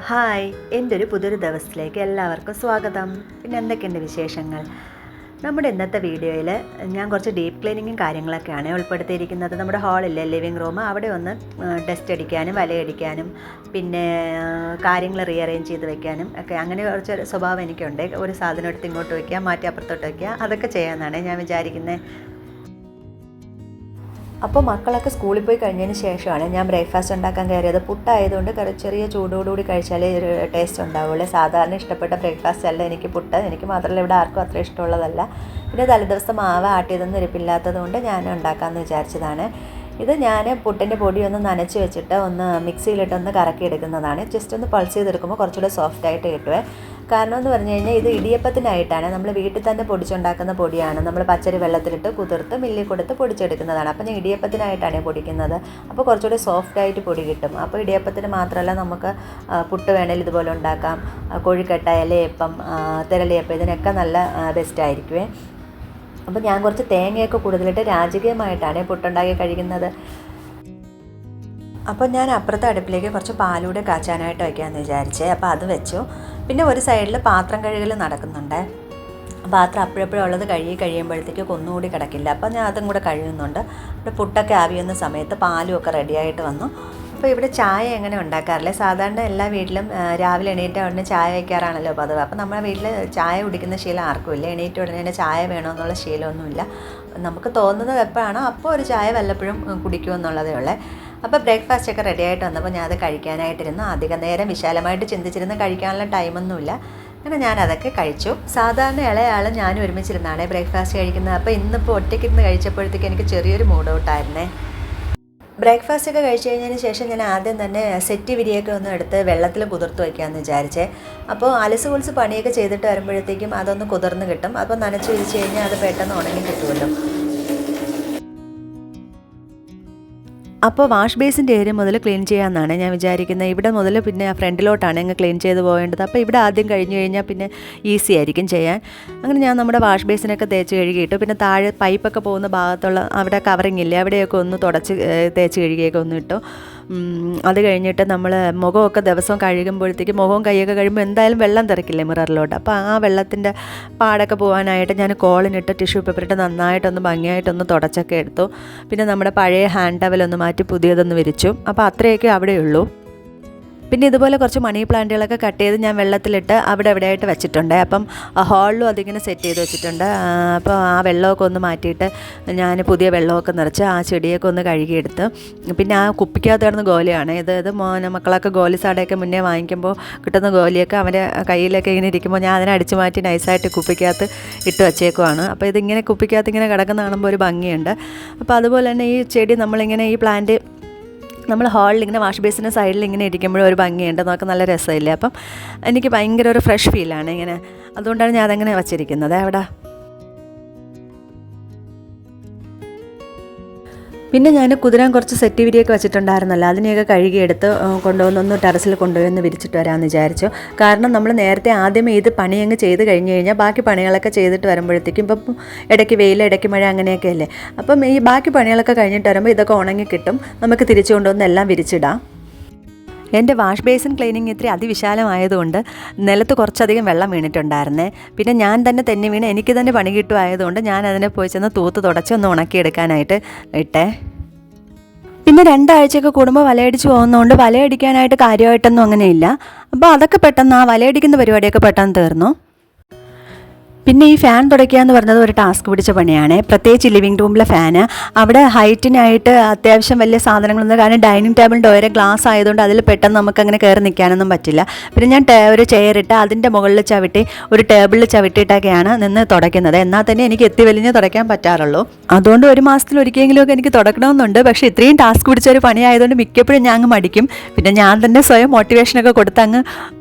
Hi, എൻ്റെ ഒരു പുതിയൊരു ദിവസത്തിലേക്ക് എല്ലാവർക്കും സ്വാഗതം. പിന്നെ എന്തൊക്കെയുണ്ട് വിശേഷങ്ങൾ? നമ്മുടെ ഇന്നത്തെ വീഡിയോയിൽ ഞാൻ കുറച്ച് ഡീപ്പ് ക്ലീനിങ്ങും കാര്യങ്ങളൊക്കെയാണ് ഉൾപ്പെടുത്തിയിരിക്കുന്നത്. നമ്മുടെ ഹാളിലെ ലിവിങ് റൂം അവിടെ ഒന്ന് ഡസ്റ്റ് അടിക്കാനും വലയടിക്കാനും പിന്നെ കാര്യങ്ങൾ റീഅറേഞ്ച് ചെയ്ത് വെക്കാനും ഒക്കെ അങ്ങനെ കുറച്ച് സ്വഭാവം എനിക്കുണ്ട്. ഒരു സാധനം എടുത്ത് ഇങ്ങോട്ട് വയ്ക്കുക, മാറ്റി അപ്പുറത്തോട്ട് വയ്ക്കുക, അതൊക്കെ ചെയ്യാമെന്നാണ് ഞാൻ വിചാരിക്കുന്നത്. അപ്പോൾ മക്കളൊക്കെ സ്കൂളിൽ പോയി കഴിഞ്ഞതിന് ശേഷമാണ് ഞാൻ ബ്രേക്ക്ഫാസ്റ്റ് ഉണ്ടാക്കാൻ കയറിയത്. പുട്ടായതുകൊണ്ട് ചെറിയ ചൂടോടുകൂടി കഴിച്ചാലേ ഒരു ടേസ്റ്റ് ഉണ്ടാവുള്ളൂ. സാധാരണ ഇഷ്ടപ്പെട്ട ബ്രേക്ക്ഫാസ്റ്റ് അല്ല എനിക്ക് പുട്ട്. എനിക്ക് മാത്രമല്ല ഇവിടെ ആർക്കും അത്ര ഇഷ്ടമുള്ളതല്ല. പിന്നെ തലേദിവസം മാവ് ആട്ടിയതൊന്നും ഇരിപ്പില്ലാത്തത് കൊണ്ട് ഞാൻ ഉണ്ടാക്കാമെന്ന് വിചാരിച്ചതാണ്. ഇത് ഞാൻ പുട്ടിൻ്റെ പൊടി ഒന്ന് നനച്ച് വെച്ചിട്ട് ഒന്ന് മിക്സിയിലിട്ടൊന്ന് കറക്കിയെടുക്കുന്നതാണ്. ജസ്റ്റ് ഒന്ന് പൾസ് ചെയ്തെടുക്കുമ്പോൾ കുറച്ചുകൂടെ സോഫ്റ്റായിട്ട് കിട്ടുമേ. കാരണം എന്ന് പറഞ്ഞു കഴിഞ്ഞാൽ ഇത് ഇടിയപ്പത്തിനായിട്ടാണ്. നമ്മൾ വീട്ടിൽ തന്നെ പൊടിച്ചുണ്ടാക്കുന്ന പൊടിയാണ്. നമ്മൾ പച്ചരി വെള്ളത്തിലിട്ട് കുതിർത്ത് മില്ലിൽ കൊടുത്ത് പൊടിച്ചെടുക്കുന്നതാണ്. അപ്പോൾ ഞാൻ ഇടിയപ്പത്തിനായിട്ടാണ് പൊടിക്കുന്നത്. അപ്പോൾ കുറച്ചുകൂടി സോഫ്റ്റായിട്ട് പൊടി കിട്ടും. അപ്പോൾ ഇടിയപ്പത്തിന് മാത്രമല്ല, നമുക്ക് പുട്ട് വേണേൽ ഇതുപോലെ ഉണ്ടാക്കാം. കോഴിക്കട്ട, ഇലയപ്പം, തിരളിയപ്പം ഇതിനൊക്കെ നല്ല ബെസ്റ്റായിരിക്കുമേ. അപ്പോൾ ഞാൻ കുറച്ച് തേങ്ങയൊക്കെ കൂടുതലിട്ട് രാജകീയമായിട്ടാണ് പുട്ടുണ്ടാക്കി കഴിക്കുന്നത്. അപ്പോൾ ഞാൻ അപ്പുറത്തെ അടുപ്പിലേക്ക് കുറച്ച് പാലൂടെ കാച്ചാനായിട്ട് വയ്ക്കാമെന്ന് വിചാരിച്ചേ. അപ്പോൾ അത് വെച്ചു. പിന്നെ ഒരു സൈഡിൽ പാത്രം കഴുകൽ നടക്കുന്നുണ്ട്. പാത്രം അപ്പോഴപ്പോഴും ഉള്ളത് കഴിയുമ്പോഴത്തേക്ക് ഒന്നുകൂടി കിടക്കില്ല. അപ്പോൾ ഞാൻ അതും കൂടെ കഴുകുന്നുണ്ട്. ഇവിടെ പുട്ടൊക്കെ ആവിയുന്ന സമയത്ത് പാലും ഒക്കെ റെഡിയായിട്ട് വന്നു. അപ്പോൾ ഇവിടെ ചായ എങ്ങനെ ഉണ്ടാക്കാറില്ല. സാധാരണ എല്ലാ വീട്ടിലും രാവിലെ എണീറ്റ ഉടനെ ചായ വയ്ക്കാറാണല്ലോ പതിവ്. അപ്പോൾ നമ്മുടെ വീട്ടിൽ ചായ കുടിക്കുന്ന ശീലം ആർക്കുമില്ല. എണീറ്റ ഉടനെ തന്നെ ചായ വേണമെന്നുള്ള ശീലമൊന്നുമില്ല. നമുക്ക് തോന്നുന്നത് എപ്പോഴാണോ അപ്പോൾ ഒരു ചായ വല്ലപ്പോഴും കുടിക്കുമെന്നുള്ളതേ ഉള്ളേ. അപ്പോൾ ബ്രേക്ക്ഫാസ്റ്റ് ഒക്കെ റെഡി ആയിട്ട് വന്നപ്പോൾ ഞാൻ അത് കഴിക്കാനായിട്ടിരുന്നു. അധികം നേരം വിശാലമായിട്ട് ചിന്തിച്ചിരുന്ന് കഴിക്കാനുള്ള ടൈമൊന്നുമില്ല. അങ്ങനെ ഞാനതൊക്കെ കഴിച്ചു. സാധാരണ ഇളയാളും ഞാനും ഒരുമിച്ചിരുന്നാണ് ബ്രേക്ക്ഫാസ്റ്റ് കഴിക്കുന്നത്. അപ്പോൾ ഇന്നിപ്പോൾ ഒറ്റയ്ക്കിരുന്ന് കഴിച്ചപ്പോഴത്തേക്ക് എനിക്ക് ചെറിയൊരു മൂഡ് ഔട്ടായിരുന്നേ. ബ്രേക്ക്ഫാസ്റ്റ് ഒക്കെ കഴിച്ച് കഴിഞ്ഞതിന് ശേഷം ഞാൻ ആദ്യം തന്നെ സെറ്റ് വിരിയൊക്കെ ഒന്ന് എടുത്ത് വെള്ളത്തിൽ കുതിർത്ത് വയ്ക്കാമെന്ന് വിചാരിച്ചേ. അപ്പോൾ അലസ് കുളിച്ച് പണിയൊക്കെ ചെയ്തിട്ട് വരുമ്പോഴത്തേക്കും അതൊന്ന് കുതിർന്ന് കിട്ടും. അപ്പോൾ നനച്ച് വിരിച്ച് കഴിഞ്ഞാൽ അത് പെട്ടെന്ന് ഉണങ്ങി കിട്ടുമല്ലോ. അപ്പോൾ വാഷ് ബേസിൻ്റെ ഏരിയ മുതൽ ക്ലീൻ ചെയ്യാമെന്നാണ് ഞാൻ വിചാരിക്കുന്നത്. ഇവിടെ മുതൽ പിന്നെ ഫ്രണ്ടിലോട്ടാണ് അങ്ങ് ക്ലീൻ ചെയ്ത് പോകേണ്ടത്. അപ്പോൾ ഇവിടെ ആദ്യം കഴിഞ്ഞ് കഴിഞ്ഞാൽ പിന്നെ ഈസി ആയിരിക്കും ചെയ്യാൻ. അങ്ങനെ ഞാൻ നമ്മുടെ വാഷ് ബേസിനൊക്കെ തേച്ച് കഴുകിയിട്ടു. പിന്നെ താഴെ പൈപ്പൊക്കെ പോകുന്ന ഭാഗത്തുള്ള അവിടെ കവറിങ് ഇല്ലേ, അവിടെയൊക്കെ ഒന്ന് തുടച്ച് തേച്ച് കഴുകിയൊക്കെ ഒന്ന് ഇട്ടു. അത് കഴിഞ്ഞിട്ട് നമ്മൾ മുഖമൊക്കെ ദിവസവും കഴുകുമ്പോഴത്തേക്ക് മുഖവും കൈയൊക്കെ കഴിയുമ്പോൾ എന്തായാലും വെള്ളം തെറിക്കില്ലേ മിററിലോട്ട്. അപ്പോൾ ആ വെള്ളത്തിൻ്റെ പാടൊക്കെ പോകാനായിട്ട് ഞാൻ കോളിനിട്ട് ടിഷ്യൂ പേപ്പറിട്ട് നന്നായിട്ടൊന്ന് ഭംഗിയായിട്ടൊന്ന് തുടച്ചൊക്കെ എടുത്തു. പിന്നെ നമ്മുടെ പഴയ ഹാൻഡ് ടവലൊന്ന് മാറ്റി പുതിയതൊന്ന് വിരിച്ചു. അപ്പോൾ അത്രയൊക്കെ അവിടെയുള്ളൂ. പിന്നെ ഇതുപോലെ കുറച്ച് മണി പ്ലാന്റുകളൊക്കെ കട്ട് ചെയ്ത് ഞാൻ വെള്ളത്തിലിട്ട് അവിടെ എവിടെയായിട്ട് വെച്ചിട്ടുണ്ട്. അപ്പം ഹാളിലും അതിങ്ങനെ സെറ്റ് ചെയ്ത് വെച്ചിട്ടുണ്ട്. അപ്പോൾ ആ വെള്ളമൊക്കെ ഒന്ന് മാറ്റിയിട്ട് ഞാൻ പുതിയ വെള്ളമൊക്കെ നിറച്ച് ആ ചെടിയൊക്കെ ഒന്ന് കഴുകിയെടുത്ത്. പിന്നെ ആ കുപ്പിക്കകത്ത് കിടന്ന ഗോലിയാണ് ഇത് മക്കളൊക്കെ ഗോലി സാടയൊക്കെ മുന്നേ വാങ്ങിക്കുമ്പോൾ കിട്ടുന്ന ഗോലിയൊക്കെ അവൻ്റെ കയ്യിലൊക്കെ ഇങ്ങനെ ഇരിക്കുമ്പോൾ ഞാൻ അതിനെ അടിച്ചു മാറ്റി നൈസായിട്ട് കുപ്പിക്കകത്ത് ഇട്ട് വച്ചേക്കുവാണ്. അപ്പോൾ ഇതിങ്ങനെ കുപ്പിക്കകത്ത് ഇങ്ങനെ കിടക്കുന്ന കാണുമ്പോൾ ഒരു ഭംഗിയുണ്ട്. അപ്പോൾ അതുപോലെ തന്നെ ഈ ചെടി നമ്മളിങ്ങനെ ഈ പ്ലാന്റ് നമ്മൾ ഹാളിൽ ഇങ്ങനെ വാഷ് ബേസിൻ്റെ സൈഡിൽ ഇങ്ങനെ ഇരിക്കുമ്പോഴും ഒരു ഭംഗിയുണ്ട്. നമുക്ക് നല്ല രസമില്ലേ. അപ്പം എനിക്ക് ഭയങ്കര ഒരു ഫ്രഷ് ഫീലാണ് ഇങ്ങനെ. അതുകൊണ്ടാണ് ഞാൻ അതങ്ങനെ വച്ചിരിക്കുന്നത് അവിടെ. പിന്നെ ഞാൻ കുതിരാൻ കുറച്ച് സെറ്റ് വിരിയൊക്കെ വെച്ചിട്ടുണ്ടായിരുന്നല്ലോ, അതിനെയൊക്കെ കഴുകിയെടുത്ത് കൊണ്ടുവന്നൊന്ന് ടെറസിൽ കൊണ്ടുപോയി വിരിച്ചിട്ട് വരാമെന്ന് വിചാരിച്ചു. കാരണം നമ്മൾ നേരത്തെ ആദ്യമേ ഇത് പണിയങ്ങ് ചെയ്ത് കഴിഞ്ഞ് കഴിഞ്ഞാൽ ബാക്കി പണികളൊക്കെ ചെയ്തിട്ട് വരുമ്പോഴത്തേക്കും ഇപ്പം ഇടയ്ക്ക് വെയിൽ ഇടയ്ക്ക് മഴ അങ്ങനെയൊക്കെ അല്ലേ. അപ്പം ഈ ബാക്കി പണികളൊക്കെ കഴിഞ്ഞിട്ട് വരുമ്പോൾ ഇതൊക്കെ ഉണങ്ങി കിട്ടും. നമുക്ക് തിരിച്ചു കൊണ്ടുവന്ന് എല്ലാം വിരിച്ചിടാം. എൻ്റെ വാഷ് ബേസിൻ ക്ലീനിങ് ഇത്തിരി അതിവിശാലമായതുകൊണ്ട് നിലത്ത് കുറച്ചധികം വെള്ളം വീണിട്ടുണ്ടായിരുന്നേ. പിന്നെ ഞാൻ തന്നെ തെന്നി വീണ് എനിക്ക് തന്നെ പണി കിട്ടുമായതുകൊണ്ട് ഞാൻ അതിനെ പോയി ചെന്ന് തൂത്ത് തുടച്ച് ഒന്ന് ഉണക്കിയെടുക്കാനായിട്ട് ഇട്ടേ. പിന്നെ 2 ആഴ്ചയൊക്കെ കൂടുമ്പോൾ വലയടിച്ച് പോകുന്നതുകൊണ്ട് വലയടിക്കാനായിട്ട് കാര്യമായിട്ടൊന്നും അങ്ങനെയില്ല. അപ്പോൾ അതൊക്കെ പെട്ടെന്ന് ആ വലയടിക്കുന്ന പരിപാടിയൊക്കെ പെട്ടെന്ന് തീർന്നു. പിന്നെ ഈ ഫാൻ തുടയ്ക്കുക എന്ന് പറഞ്ഞത് ഒരു ടാസ്ക് പിടിച്ച പണിയാണ്. പ്രത്യേകിച്ച് ലിവിങ് റൂമിലെ ഫാന് അവിടെ ഹൈറ്റിനായിട്ട് അത്യാവശ്യം വലിയ സാധനങ്ങളൊന്നും, കാരണം ഡൈനിങ് ടേബിളിൻ്റെ ഓരോ ഗ്ലാസ് ആയതുകൊണ്ട് അതിൽ പെട്ടെന്ന് നമുക്ക് അങ്ങനെ കയറി നിൽക്കാനൊന്നും പറ്റില്ല. പിന്നെ ഞാൻ ഒരു ചെയറിട്ട് അതിൻ്റെ മുകളിൽ ചവിട്ടി ഒരു ടേബിളിൽ ചവിട്ടിയിട്ടൊക്കെയാണ് നിന്ന് തുടയ്ക്കുന്നത്. എന്നാൽ തന്നെ എനിക്ക് എത്തി വലിഞ്ഞ് തുടയ്ക്കാൻ പറ്റാറുള്ളൂ. അതുകൊണ്ട് ഒരു മാസത്തിൽ ഒരിക്കലെങ്കിലുമൊക്കെ എനിക്ക് തുടക്കണമെന്നുണ്ട്. പക്ഷേ ഇത്രയും ടാസ്ക് പിടിച്ചൊരു പണിയായതുകൊണ്ട് മിക്കപ്പോഴും ഞാൻ അങ്ങ് മടിക്കും. പിന്നെ ഞാൻ തന്നെ സ്വയം മോട്ടിവേഷനൊക്കെ കൊടുത്ത് അങ്ങ്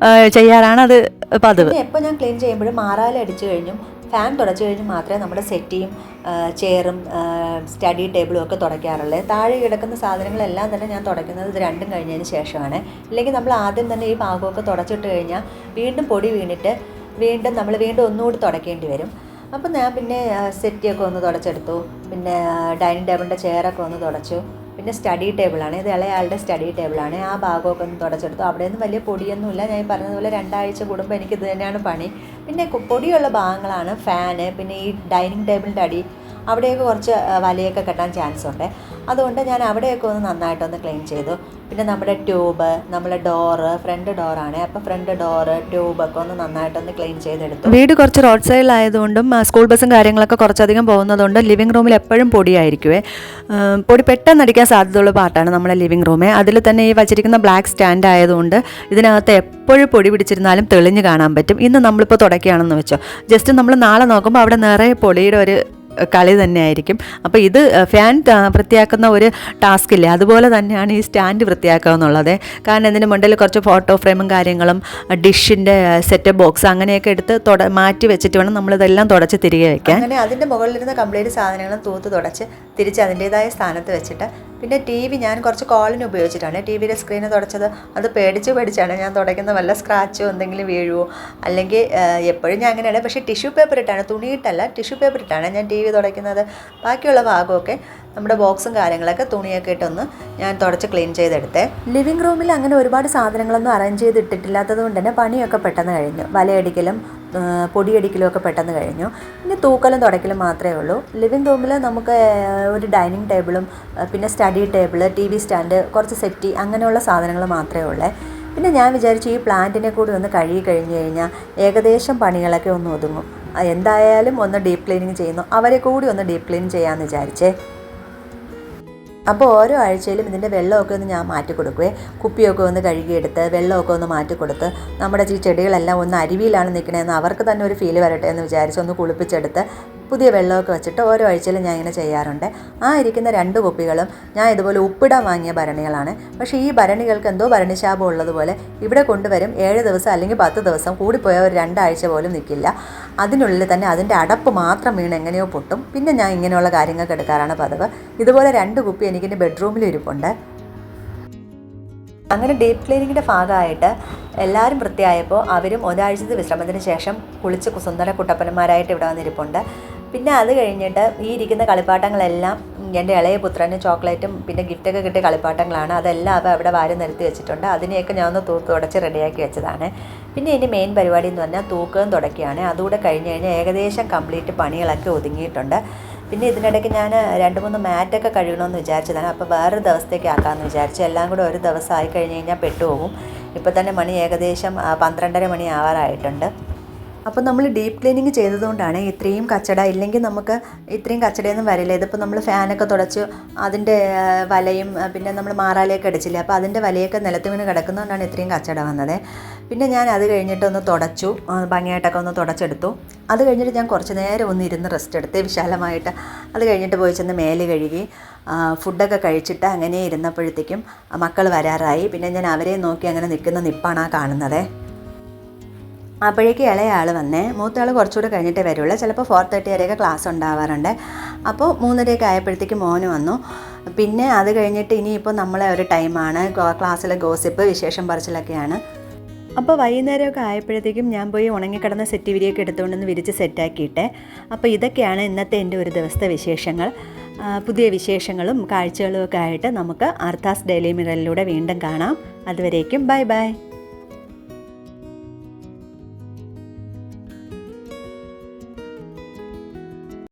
ചെയ്യാറാണ് അത് പതിവ്. എപ്പോൾ ഞാൻ ക്ലീൻ ചെയ്യുമ്പോഴും മാറാല അടിച്ചു കഴിഞ്ഞും ഫാൻ തുടച്ചു കഴിഞ്ഞ് മാത്രമേ നമ്മുടെ സെറ്റിയും ചെയറും സ്റ്റഡി ടേബിളും ഒക്കെ തുടയ്ക്കാറുള്ളൂ. താഴെ കിടക്കുന്ന സാധനങ്ങളെല്ലാം തന്നെ ഞാൻ തുടയ്ക്കുന്നത് ഇത് രണ്ടും കഴിഞ്ഞതിന് ശേഷമാണ്. ഇല്ലെങ്കിൽ നമ്മൾ ആദ്യം തന്നെ ഈ ഭാഗമൊക്കെ തുടച്ചിട്ട് കഴിഞ്ഞാൽ വീണ്ടും പൊടി വീണിട്ട് വീണ്ടും ഒന്നുകൂടി തുടയ്ക്കേണ്ടി വരും. അപ്പോൾ ഞാൻ പിന്നെ സെറ്റിയൊക്കെ ഒന്ന് തുടച്ചെടുത്തു. പിന്നെ ഡൈനിങ് ടേബിളിൻ്റെ ചെയറൊക്കെ ഒന്ന് തുടച്ചു. പിന്നെ സ്റ്റഡി ടേബിളാണ്, ഇത് ഇളയാളുടെ സ്റ്റഡി ടേബിളാണ്. ആ ഭാഗമൊക്കെ ഒന്ന് തുടച്ചെടുത്തു. അവിടെയൊന്നും വലിയ പൊടിയൊന്നുമില്ല. ഞാൻ പറഞ്ഞതുപോലെ 2 ആഴ്ച കൂടുമ്പോൾ എനിക്കിത് തന്നെയാണ് പണി. പിന്നെ പൊടിയുള്ള ഭാഗങ്ങളാണ് ഫാന്, പിന്നെ ഈ ഡൈനിങ് ടേബിളിൻ്റെ അടി അവിടെയൊക്കെ കുറച്ച് വലയൊക്കെ കെട്ടാൻ ചാൻസ് ഉണ്ട്. അതുകൊണ്ട് ഞാൻ അവിടെയൊക്കെ ഒന്ന് നന്നായിട്ടൊന്ന് ക്ലീൻ ചെയ്തു. പിന്നെ നമ്മുടെ ട്യൂബ്, നമ്മുടെ ഡോറ്, ഫ്രണ്ട് ഡോറാണ്, അപ്പോൾ ഫ്രണ്ട് ഡോറ് ട്യൂബൊക്കെ ഒന്ന് നന്നായിട്ടൊന്ന് ക്ലീൻ ചെയ്തെടുത്തു. വീട് കുറച്ച് റോഡ് സൈഡിലായതുകൊണ്ടും സ്കൂൾ ബസ്സും കാര്യങ്ങളൊക്കെ കുറച്ചധികം പോകുന്നതുകൊണ്ട് ലിവിങ് റൂമിൽ എപ്പോഴും പൊടിയായിരിക്കുമേ. പൊടി പെട്ടെന്ന് അടിക്കാൻ സാധ്യതയുള്ള പാർട്ടാണ് നമ്മുടെ ലിവിങ് റൂമേ. അതിൽ തന്നെ ഈ വച്ചിരിക്കുന്ന ബ്ലാക്ക് സ്റ്റാൻഡ് ആയതുകൊണ്ട് ഇതിനകത്ത് എപ്പോഴും പൊടി പിടിച്ചിരുന്നാലും തെളിഞ്ഞ് കാണാൻ പറ്റും. ഇന്ന് നമ്മളിപ്പോൾ തുടക്കുകയാണെന്ന് വെച്ചോ, ജസ്റ്റ് നമ്മൾ നാളെ നോക്കുമ്പോൾ അവിടെ നിറയെ പൊടിയുടെ ഒരു കളി തന്നെയായിരിക്കും. അപ്പോൾ ഇത് ഫാൻ വൃത്തിയാക്കുന്ന ഒരു ടാസ്ക് ഇല്ലേ, അതുപോലെ തന്നെയാണ് ഈ സ്റ്റാൻഡ് വൃത്തിയാക്കുക എന്നുള്ളത്. കാരണം ഇതിൻ്റെ മുകളിൽ കുറച്ച് ഫോട്ടോ ഫ്രെയിമും കാര്യങ്ങളും ഡിഷിൻ്റെ സെറ്റപ്പ് ബോക്സ് അങ്ങനെയൊക്കെ എടുത്ത് മാറ്റി വെച്ചിട്ട് വേണം നമ്മളിതെല്ലാം തുടച്ച് തിരികെ വയ്ക്കാൻ. അങ്ങനെ അതിൻ്റെ മുകളിലിരുന്ന കംപ്ലീറ്റ് സാധനങ്ങളും തൂത്ത് തുടച്ച് തിരിച്ച് അതിൻ്റേതായ സ്ഥാനത്ത് വെച്ചിട്ട്, പിന്നെ ടി വി ഞാൻ കുറച്ച് കോളിന് ഉപയോഗിച്ചിട്ടാണ് ടി വിയുടെ സ്ക്രീന് തുടച്ചത്. അത് പേടിച്ചാണ് ഞാൻ തുടയ്ക്കുന്ന വല്ല സ്ക്രാച്ചോ എന്തെങ്കിലും വീഴുവോ, അല്ലെങ്കിൽ എപ്പോഴും ഞാൻ അങ്ങനെയല്ല, പക്ഷേ ടിഷ്യൂ പേപ്പർ ഇട്ടാണ്, തുണിയിട്ടല്ല, ടിഷ്യൂ പേപ്പർ ഇട്ടാണ് ഞാൻ ടി വി തുടയ്ക്കുന്നത്. ബാക്കിയുള്ള ഭാഗമൊക്കെ നമ്മുടെ ബോക്സും കാര്യങ്ങളൊക്കെ തുണിയൊക്കെ ഇട്ടൊന്ന് ഞാൻ തുടച്ച് ക്ലീൻ ചെയ്തെടുത്തേ. ലിവിങ് റൂമിൽ അങ്ങനെ ഒരുപാട് സാധനങ്ങളൊന്നും അറേഞ്ച് ചെയ്തിട്ടിട്ടില്ലാത്തത് കൊണ്ട് തന്നെ പണിയൊക്കെ പെട്ടെന്ന് കഴിഞ്ഞു. വലയടിക്കലും പൊടിയടിക്കലും ഒക്കെ പെട്ടെന്ന് കഴിഞ്ഞു. ഇനി തൂക്കലും തുടയ്ക്കലും മാത്രമേ ഉള്ളൂ. ലിവിങ് റൂമിൽ നമുക്ക് ഒരു ഡൈനിങ് ടേബിളും പിന്നെ study table, T V stand, കുറച്ച് സെറ്റി അങ്ങനെയുള്ള സാധനങ്ങൾ മാത്രമേ ഉള്ളൂ. പിന്നെ ഞാൻ വിചാരിച്ചു ഈ പ്ലാന്റിനെ കൂടി ഒന്ന് കഴുകി കഴിഞ്ഞ് കഴിഞ്ഞാൽ ഏകദേശം പണികളൊക്കെ ഒന്ന് ഒതുങ്ങും. എന്തായാലും ഒന്ന് ഡീപ്പ് ക്ലീനിങ് ചെയ്യുന്നു, അവരെ കൂടി ഒന്ന് ഡീപ്പ് ക്ലീൻ ചെയ്യാമെന്ന് വിചാരിച്ചേ. അപ്പോൾ ഓരോ ആഴ്ചയിലും ഇതിൻ്റെ വെള്ളമൊക്കെ ഒന്ന് ഞാൻ മാറ്റി കൊടുക്കുവേ. കുപ്പിയൊക്കെ ഒന്ന് കഴുകിയെടുത്ത് വെള്ളമൊക്കെ ഒന്ന് മാറ്റി കൊടുത്ത് നമ്മുടെ ഈ ചെടികളെല്ലാം ഒന്ന് അരുവിയിലാണ് നിൽക്കണതെന്ന് അവർക്ക് തന്നെ ഒരു ഫീൽ വരട്ടെ എന്ന് വിചാരിച്ച് ഒന്ന് കുളിപ്പിച്ചെടുത്ത് പുതിയ വെള്ളമൊക്കെ വെച്ചിട്ട് ഓരോ ആഴ്ചയിലും ഞാൻ ഇങ്ങനെ ചെയ്യാറുണ്ട്. ആ ഇരിക്കുന്ന 2 കുപ്പികളും ഞാൻ ഇതുപോലെ ഉപ്പിടാൻ വാങ്ങിയ ഭരണികളാണ്. പക്ഷേ ഈ ഭരണികൾക്ക് എന്തോ ഭരണിശാപം ഉള്ളതുപോലെ ഇവിടെ കൊണ്ടുവരും 7 ദിവസം അല്ലെങ്കിൽ 10 ദിവസം, കൂടിപ്പോയ ഒരു 2 ആഴ്ച പോലും നിൽക്കില്ല. അതിനുള്ളിൽ തന്നെ അതിൻ്റെ അടപ്പ് മാത്രം വീണ് എങ്ങനെയോ പൊട്ടും. പിന്നെ ഞാൻ ഇങ്ങനെയുള്ള കാര്യങ്ങൾക്ക് എടുക്കാറാണ് പതിവ്. ഇതുപോലെ 2 കുപ്പി എനിക്കെൻ്റെ ബെഡ്റൂമിൽ ഇരിപ്പുണ്ട്. അങ്ങനെ ഡീപ്പ് ക്ലീനിങ്ങിൻ്റെ ഭാഗമായിട്ട് എല്ലാവരും വൃത്തിയായപ്പോൾ അവരും ഒരാഴ്ചത്തെ വിശ്രമത്തിന് ശേഷം കുളിച്ച് സുന്ദര കുട്ടപ്പന്മാരായിട്ട് ഇവിടെ വന്നിരിപ്പുണ്ട്. പിന്നെ അത് കഴിഞ്ഞിട്ട് ഈ ഇരിക്കുന്ന കളിപ്പാട്ടങ്ങളെല്ലാം എൻ്റെ ഇളയ പുത്രന് ചോക്ലേറ്റും പിന്നെ ഗിഫ്റ്റൊക്കെ കിട്ടിയ കളിപ്പാട്ടങ്ങളാണ്. അതെല്ലാം അവ അവിടെ വാരി നിരത്തി വെച്ചിട്ടുണ്ട്. അതിനെയൊക്കെ ഞാൻ ഒന്ന് തൂത്ത് തുടച്ച് റെഡിയാക്കി വെച്ചതാണ്. പിന്നെ ഇനി മെയിൻ പരിപാടി എന്ന് പറഞ്ഞാൽ തൂക്കുകയും തുടക്കുകയാണ്. അതുകൂടെ കഴിഞ്ഞ് കഴിഞ്ഞാൽ ഏകദേശം കംപ്ലീറ്റ് പണികളൊക്കെ ഒതുങ്ങിയിട്ടുണ്ട്. പിന്നെ ഇതിനിടയ്ക്ക് ഞാൻ 2-3 മാറ്റൊക്കെ കഴുകണമെന്ന് വിചാരിച്ചതാണ്. അപ്പോൾ വേറൊരു ദിവസത്തേക്ക് ആക്കാമെന്ന് വിചാരിച്ചു. എല്ലാം കൂടെ ഒരു ദിവസം ആയി കഴിഞ്ഞ് കഴിഞ്ഞാൽ പെട്ടുപോകും. ഇപ്പോൾ തന്നെ മണി ഏകദേശം 12:30 മണി ആവാറായിട്ടുണ്ട്. അപ്പോൾ നമ്മൾ ഡീപ്പ് ക്ലീനിങ് ചെയ്തതുകൊണ്ടാണ് ഇത്രയും കച്ചട. ഇല്ലെങ്കിൽ നമുക്ക് ഇത്രയും കച്ചടയൊന്നും വരില്ല. ഇതിപ്പോൾ നമ്മൾ ഫാനൊക്കെ തുടച്ച് അതിൻ്റെ വലയും പിന്നെ നമ്മൾ മാറാലയൊക്കെ അടിച്ചില്ലേ, അപ്പോൾ അതിൻ്റെ വലയൊക്കെ നിലത്ത് വീണ് കിടക്കുന്നതുകൊണ്ടാണ് ഇത്രയും കച്ചട വന്നത്. പിന്നെ ഞാൻ അത് കഴിഞ്ഞിട്ടൊന്ന് തുടച്ചു, ഭംഗിയായിട്ടൊക്കെ ഒന്ന് തുടച്ചെടുത്തു. അത് കഴിഞ്ഞിട്ട് ഞാൻ കുറച്ച് നേരം ഒന്ന് ഇരുന്ന് റെസ്റ്റ് എടുത്ത് വിശാലമായിട്ട്. അത് കഴിഞ്ഞിട്ട് പോയി ചെന്ന് മേല് കഴുകി ഫുഡൊക്കെ കഴിച്ചിട്ട് അങ്ങനെ ഇരുന്നപ്പോഴത്തേക്കും മക്കൾ വരാറായി. പിന്നെ ഞാൻ അവരെ നോക്കി അങ്ങനെ നിൽക്കുന്ന നിപ്പാണ് ആ കാണുന്നത്. അപ്പോഴേക്ക് ഇളയാൾ വന്നേ. മൂത്തയാൾ കുറച്ചുകൂടെ കഴിഞ്ഞിട്ടേ വരുള്ളൂ. ചിലപ്പോൾ 4:30 വരെയൊക്കെ ക്ലാസ് ഉണ്ടാവാറുണ്ട്. അപ്പോൾ 3:30 ആയപ്പോഴത്തേക്ക് മോന് വന്നു. പിന്നെ അത് കഴിഞ്ഞിട്ട് ഇനിയിപ്പോൾ നമ്മളെ ഒരു ടൈമാണ് ക്ലാസ്സിലെ ഗോസിപ്പ് വിശേഷം പറച്ചിലൊക്കെയാണ്. അപ്പോൾ വൈകുന്നേരമൊക്കെ ആയപ്പോഴത്തേക്കും ഞാൻ പോയി ഉണങ്ങിക്കിടന്ന സെറ്റ് വിരിയൊക്കെ എടുത്തുകൊണ്ടൊന്ന് വിരിച്ച് സെറ്റാക്കിയിട്ടെ. അപ്പോൾ ഇതൊക്കെയാണ് ഇന്നത്തെ എൻ്റെ ഒരു ദിവസത്തെ വിശേഷങ്ങൾ. പുതിയ വിശേഷങ്ങളും കാഴ്ചകളും ഒക്കെ ആയിട്ട് നമുക്ക് ആർത്ഥാസ് ഡെയിലി മിററിലൂടെ വീണ്ടും കാണാം. അതുവരേക്കും ബൈ ബൈ.